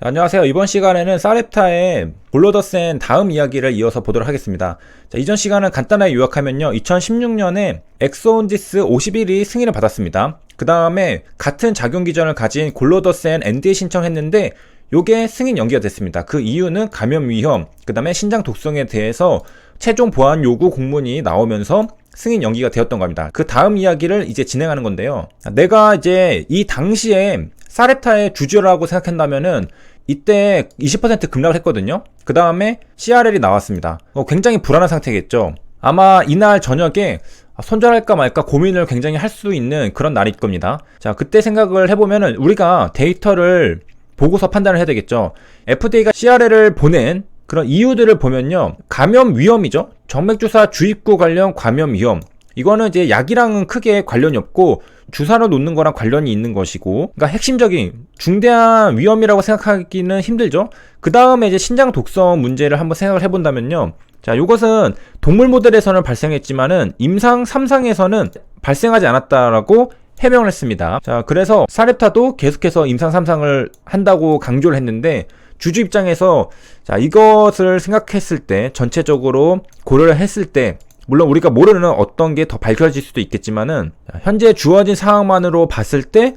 안녕하세요. 이번 시간에는 사렙타의 볼로더센 다음 이야기를 이어서 보도록 하겠습니다. 자, 이전 시간은 간단하게 요약하면요. 2016년에 엑소온디스 51이 승인을 받았습니다. 그 다음에 같은 작용 기전을 가진 골로더센 NDA 신청했는데 요게 승인 연기가 됐습니다. 그 이유는 감염 위험, 그 다음에 신장 독성에 대해서 최종 보안 요구 공문이 나오면서 승인 연기가 되었던 겁니다. 그 다음 이야기를 이제 진행하는 건데요. 내가 이제 이 당시에 사렙타의 주주라고 생각한다면은 이때 20% 급락을 했거든요. 그 다음에 CRL이 나왔습니다. 굉장히 불안한 상태겠죠. 아마 이날 저녁에 손절할까 말까 고민을 굉장히 할 수 있는 그런 날일 겁니다. 자, 그때 생각을 해보면은 우리가 데이터를 보고서 판단을 해야 되겠죠. FDA가 CRL을 보낸 그런 이유들을 보면요. 감염 위험이죠. 정맥주사 주입구 관련 감염 위험. 이거는 이제 약이랑은 크게 관련이 없고 주사로 놓는 거랑 관련이 있는 것이고, 그러니까 핵심적인 중대한 위험이라고 생각하기는 힘들죠. 그 다음에 이제 신장 독성 문제를 한번 생각을 해본다면요. 자, 이것은 동물 모델에서는 발생했지만은 임상 3상에서는 발생하지 않았다라고 해명을 했습니다. 자, 그래서 사렙타도 계속해서 임상 3상을 한다고 강조를 했는데, 주주 입장에서 자, 이것을 생각했을 때, 전체적으로 고려를 했을 때, 물론 우리가 모르는 어떤 게 더 밝혀질 수도 있겠지만은 현재 주어진 상황만으로 봤을 때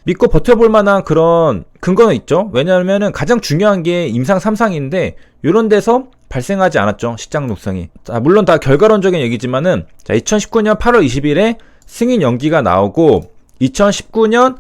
믿고 버텨볼 만한 그런 근거는 있죠. 왜냐하면은 가장 중요한 게 임상 3상인데 이런 데서 발생하지 않았죠. 신장 독성이. 자, 물론 다 결과론적인 얘기지만은 자, 2019년 8월 20일에 승인 연기가 나오고 2019년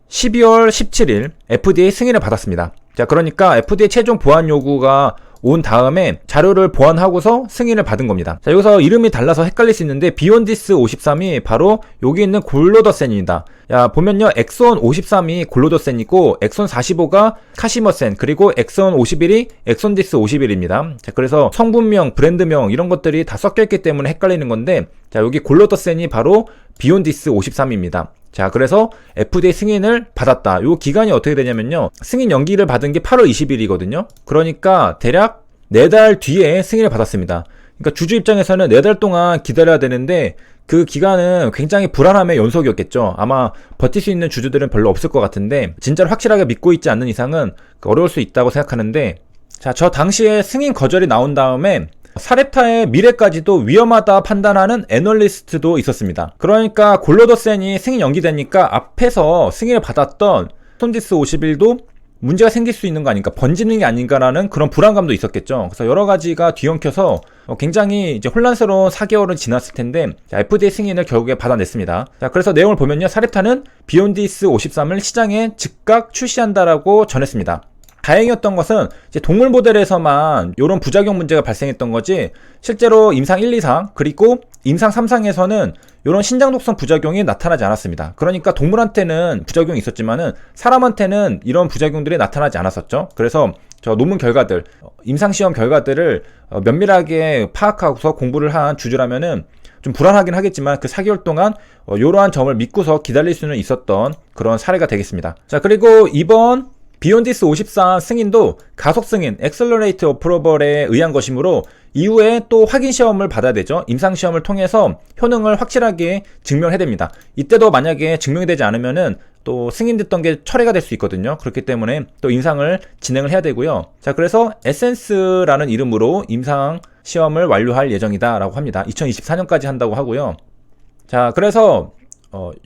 12월 17일 FDA 승인을 받았습니다. 자, 그러니까 FDA 최종 보안 요구가 온 다음에 자료를 보완하고서 승인을 받은 겁니다. 자, 여기서 이름이 달라서 헷갈릴 수 있는데 비욘디스 53이 바로 여기 있는 골로더센입니다. 야, 보면요. 엑손 53이 골로더센이고 엑손 45가 카시머센, 그리고 엑손 51이 엑손디스 51입니다. 자, 그래서 성분명, 브랜드명 이런 것들이 다 섞여있기 때문에 헷갈리는 건데, 자, 여기 골로더센이 바로 비욘디스 53입니다. 자, 그래서 FDA 승인을 받았다. 요 기간이 어떻게 되냐면요. 승인 연기를 받은 게 8월 20일이거든요. 그러니까 대략 4달 뒤에 승인을 받았습니다. 그러니까 주주 입장에서는 4달 동안 기다려야 되는데 그 기간은 굉장히 불안함의 연속이었겠죠. 아마 버틸 수 있는 주주들은 별로 없을 것 같은데 진짜로 확실하게 믿고 있지 않는 이상은 어려울 수 있다고 생각하는데, 자, 저 당시에 승인 거절이 나온 다음에 사렙타의 미래까지도 위험하다 판단하는 애널리스트도 있었습니다. 그러니까 골로더센이 승인 연기되니까 앞에서 승인을 받았던 엑손디스 51도 문제가 생길 수 있는 거 아닌가, 번지는 게 아닌가라는 그런 불안감도 있었겠죠. 그래서 여러 가지가 뒤엉켜서 굉장히 이제 혼란스러운 4개월은 지났을 텐데, 자, FDA 승인을 결국에 받아냈습니다. 자, 그래서 내용을 보면요. 사렙타는 비욘디스 53을 시장에 즉각 출시한다라고 전했습니다. 다행이었던 것은 이제 동물 모델에서만 이런 부작용 문제가 발생했던 거지, 실제로 임상 1, 2상 그리고 임상 3상에서는 이런 신장 독성 부작용이 나타나지 않았습니다. 그러니까 동물한테는 부작용이 있었지만은 사람한테는 이런 부작용들이 나타나지 않았었죠. 그래서 저 논문 결과들, 임상 시험 결과들을 면밀하게 파악하고서 공부를 한 주주라면은 좀 불안하긴 하겠지만 그 4개월 동안 이러한 점을 믿고서 기다릴 수는 있었던 그런 사례가 되겠습니다. 자, 그리고 이번 비욘디스 54 승인도 가속 승인, 엑셀러레이트 어프로벌에 의한 것이므로 이후에 또 확인 시험을 받아야 되죠. 임상 시험을 통해서 효능을 확실하게 증명해야 됩니다. 이때도 만약에 증명이 되지 않으면은 또 승인됐던 게 철회가 될 수 있거든요. 그렇기 때문에 또 임상을 진행을 해야 되고요. 자, 그래서 에센스라는 이름으로 임상 시험을 완료할 예정이다 라고 합니다. 2024년까지 한다고 하고요. 자, 그래서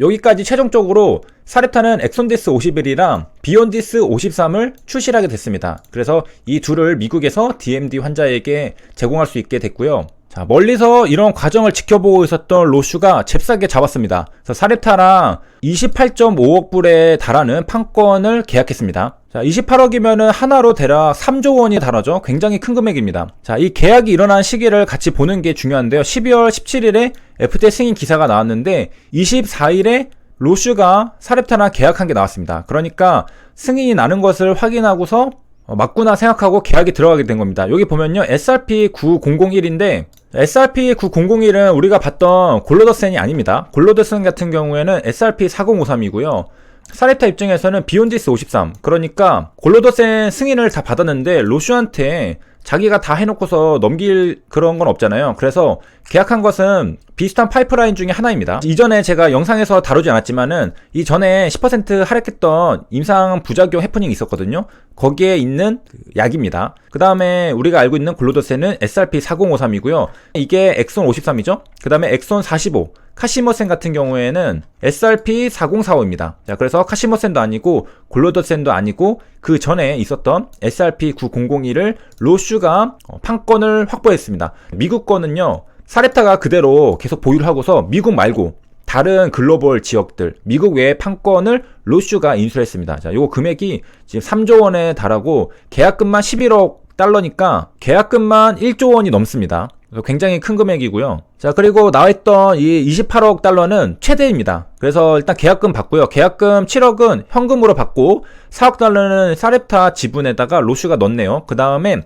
여기까지 최종적으로 사렙타는 엑손디스 51이랑 비욘디스 53을 출시를 하게 됐습니다. 그래서 이 둘을 미국에서 DMD 환자에게 제공할 수 있게 됐고요. 자, 멀리서 이런 과정을 지켜보고 있었던 로슈가 잽싸게 잡았습니다. 그래서 사렙타랑 28.5억 불에 달하는 판권을 계약했습니다. 자, 28억이면은 하나로 대략 3조 원이 달하죠. 굉장히 큰 금액입니다. 자, 이 계약이 일어난 시기를 같이 보는 게 중요한데요. 12월 17일에 FDA 승인 기사가 나왔는데 24일에 로슈가 사렙타랑 계약한 게 나왔습니다. 그러니까 승인이 나는 것을 확인하고서 맞구나 생각하고 계약이 들어가게 된 겁니다. 여기 보면요. SRP-9001인데 SRP-9001은 우리가 봤던 골로더센이 아닙니다. 골로더센 같은 경우에는 SRP-4053이고요. 사렙타 입장에서는 비욘디스 53, 그러니까 골로더센 승인을 다 받았는데 로슈한테 자기가 다 해놓고서 넘길 그런 건 없잖아요. 그래서 계약한 것은 비슷한 파이프라인 중에 하나입니다. 이전에 제가 영상에서 다루지 않았지만은 이전에 10% 할액했던 임상 부작용 해프닝이 있었거든요. 거기에 있는 약입니다. 그 다음에 우리가 알고 있는 글로더센은 SRP4053이고요. 이게 엑손 53이죠. 그 다음에 엑손 45 카시머센 같은 경우에는 SRP4045입니다. 자, 그래서 카시머센도 아니고 글로더센도 아니고 그 전에 있었던 SRP9001을 로슈가 판권을 확보했습니다. 미국 거는요, 사렙타가 그대로 계속 보유를 하고서 미국 말고 다른 글로벌 지역들, 미국 외의 판권을 로슈가 인수를 했습니다. 자, 요거 금액이 지금 3조 원에 달하고 계약금만 11억 달러니까 계약금만 1조 원이 넘습니다. 굉장히 큰 금액이고요. 자, 그리고 나와있던 이 28억 달러는 최대입니다. 그래서 일단 계약금 받고요. 계약금 7억은 현금으로 받고 4억 달러는 사렙타 지분에다가 로슈가 넣네요. 그 다음에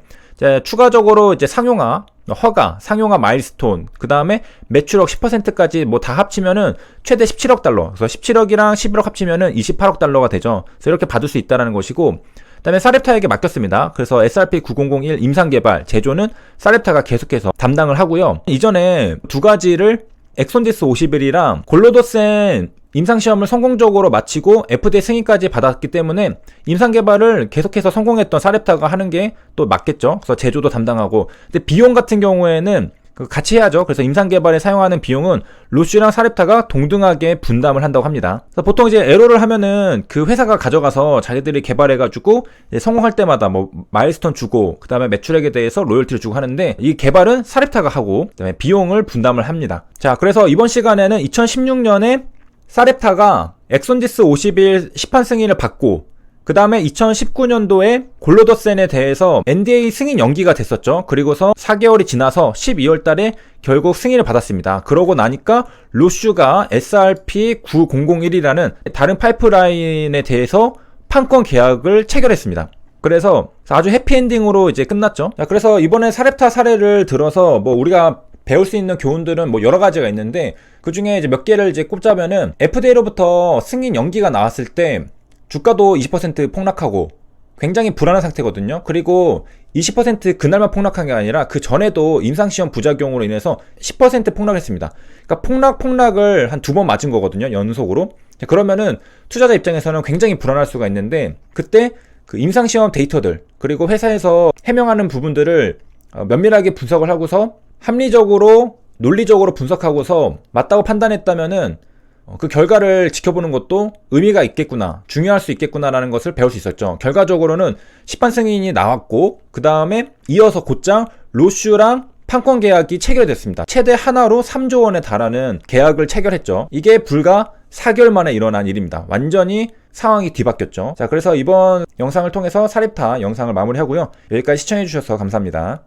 추가적으로 이제 상용화, 허가, 상용화 마일스톤, 그 다음에 매출액 10%까지 뭐 다 합치면은 최대 17억 달러. 그래서 17억이랑 11억 합치면은 28억 달러가 되죠. 그래서 이렇게 받을 수 있다는 것이고, 그 다음에 사렙타에게 맡겼습니다. 그래서 SRP9001 임상개발, 제조는 사렙타가 계속해서 담당을 하고요. 이전에 두 가지를 엑손디스 51이랑 골로더센 임상시험을 성공적으로 마치고 FDA 승인까지 받았기 때문에 임상개발을 계속해서 성공했던 사렙타가 하는 게 또 맞겠죠. 그래서 제조도 담당하고. 근데 비용 같은 경우에는 같이 해야죠. 그래서 임상개발에 사용하는 비용은 로슈랑 사렙타가 동등하게 분담을 한다고 합니다. 그래서 보통 이제 에러를 하면은 그 회사가 가져가서 자기들이 개발해가지고 성공할 때마다 뭐 마일스톤 주고, 그 다음에 매출액에 대해서 로열티를 주고 하는데, 이 개발은 사렙타가 하고, 그 다음에 비용을 분담을 합니다. 자, 그래서 이번 시간에는 2016년에 사렙타가 엑손디스 51 시판 승인을 받고, 그 다음에 2019년도에 골로더센에 대해서 NDA 승인 연기가 됐었죠. 그리고서 4개월이 지나서 12월 달에 결국 승인을 받았습니다. 그러고 나니까 로슈가 SRP9001이라는 다른 파이프라인에 대해서 판권 계약을 체결했습니다. 그래서 아주 해피엔딩으로 이제 끝났죠. 자, 그래서 이번에 사렙타 사례를 들어서 뭐 우리가 배울 수 있는 교훈들은 뭐 여러 가지가 있는데, 그 중에 이제 몇 개를 이제 꼽자면은 FDA로부터 승인 연기가 나왔을 때 주가도 20% 폭락하고 굉장히 불안한 상태거든요. 그리고 20% 그날만 폭락한 게 아니라 그 전에도 임상시험 부작용으로 인해서 10% 폭락했습니다. 그러니까 폭락을 한 2번 맞은 거거든요, 연속으로. 그러면은 투자자 입장에서는 굉장히 불안할 수가 있는데, 그때 그 임상시험 데이터들, 그리고 회사에서 해명하는 부분들을 면밀하게 분석을 하고서 합리적으로 논리적으로 분석하고서 맞다고 판단했다면은 그 결과를 지켜보는 것도 의미가 있겠구나, 중요할 수 있겠구나라는 것을 배울 수 있었죠. 결과적으로는 시판 승인이 나왔고, 그 다음에 이어서 곧장 로슈랑 판권 계약이 체결됐습니다. 최대 하나로 3조 원에 달하는 계약을 체결했죠. 이게 불과 4개월 만에 일어난 일입니다. 완전히 상황이 뒤바뀌었죠. 자, 그래서 이번 영상을 통해서 사렙타 영상을 마무리하고요. 여기까지 시청해주셔서 감사합니다.